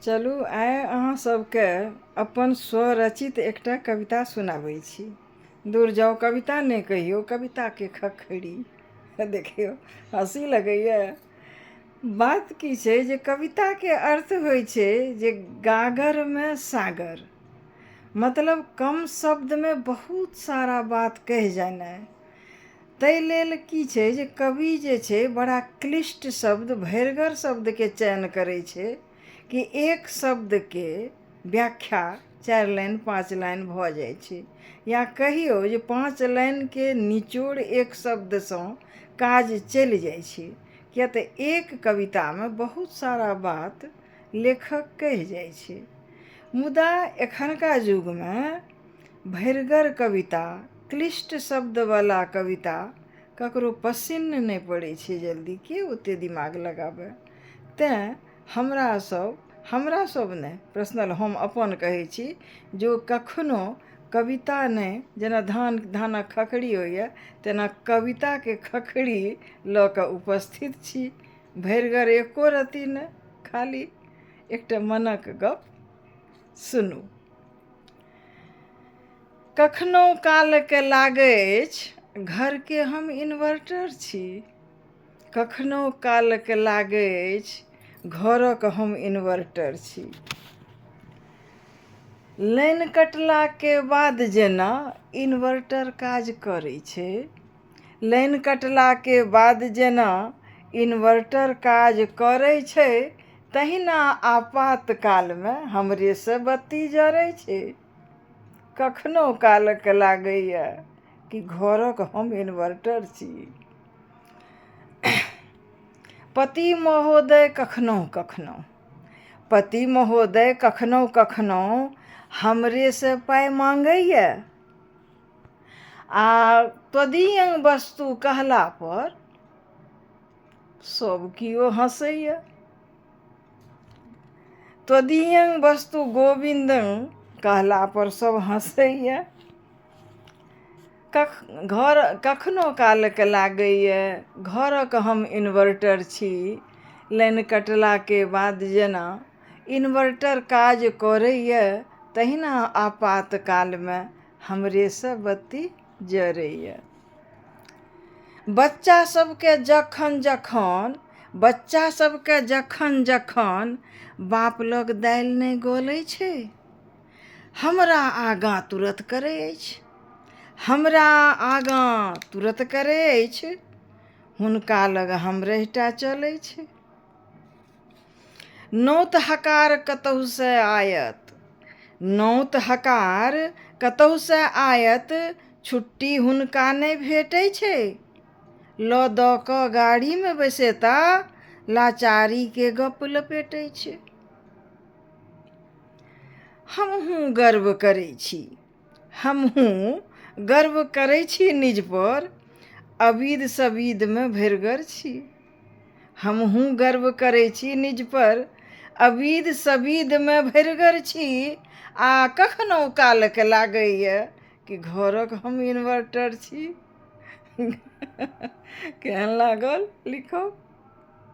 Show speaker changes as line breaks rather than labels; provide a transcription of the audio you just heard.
चलू आइ अहाँ सबके अपन स्वरचित एकटा कविता सुनाबै छी। दूर जाओ कविता नहि कहियो, कविता के खखड़ी। देखियो हंसी लगैया। बात की छै जे कविता के अर्थ होइ छै जे गागर में सागर, मतलब कम शब्द में बहुत सारा बात कहि जेनाइ। ताहि लेल की छै जे कवि जे छै बड़ा क्लिष्ट शब्द, भरिगर शब्द के चयन करै छै कि एक शब्द के व्याख्या 4 लाइन 5 लाइन भऽ जाइ छै, या कहियो जे 5 लाइन के निचोड़ एक शब्दसँ काज चलि जाइ छै। किया तऽ एक कविता में बहुत सारा बात लेखक कहि जाइ छै। मुदा एखनका युग में भरिगर कविता, क्लिष्ट शब्दवाला कविता ककरो पसिन्न नहि पड़ै छै जल्दी, के ओते दिमाग लगाबै। तेँ हमरा सब नहि, पर्सनल हम अपन कहै छी, जो कखनो कविता नहि, जेना धानक खखड़ी होइए तेना कविता के खखड़ी लऽ कऽ उपस्थित छी। भरिगर एको रत्ती नहि, खाली एकटा मनक गप सुनू। कखनो कालके लागै अछि घर के हम इन्वर्टर छी, कखनो कालके लागै अछि घरक हम इन्वर्टर छी। लाइन कटला के बाद जेना इन्वर्टर काज करै छै, लाइन कटला के बाद जेना इन्वर्टर काज करै छै, तहिना आपातकाल में हमरे से बत्ती जरै छै। कखनो कालके लागैए कि घरक हम इन्वर्टर छी। पति महोदय कखनो कखनो हमरे से पाइ मांगैए, आ त्वदीय वस्तु कहला पर सब कियो हंसैए। त्वदीय वस्तु गोविंद कहला पर सब हंसैए। कखनो कालके लागैए घरक हम इन्वर्टर छी, लाइन कटला के बाद जेना इन्वर्टर काज करैए, तहिना आपातकाल में हमरे से बत्ती जरैए। बच्चा सबके जखन जखन बाप लग दालि नहि गलै छै, हमरा आगाँ तुरत करै अछि, हुनका लग हमरहिटा चलै छै। नौत हकार कतहु से आयत, छुट्टी हुनका नहि भेटै छै। लऽ दऽ कऽ गाड़ी में बैसेता, लाचारी के गप लपेटै छै। हमहूँ गर्व करै छी निज पर, अबीद सबीद में भरिगर छी। हमहूँ गर्व करै छी निज पर, अबीद सबीद में भरिगर छी। आ कखनो कालके लागैए कि घरक हम इन्वर्टर छी। केहन लागल लिखब।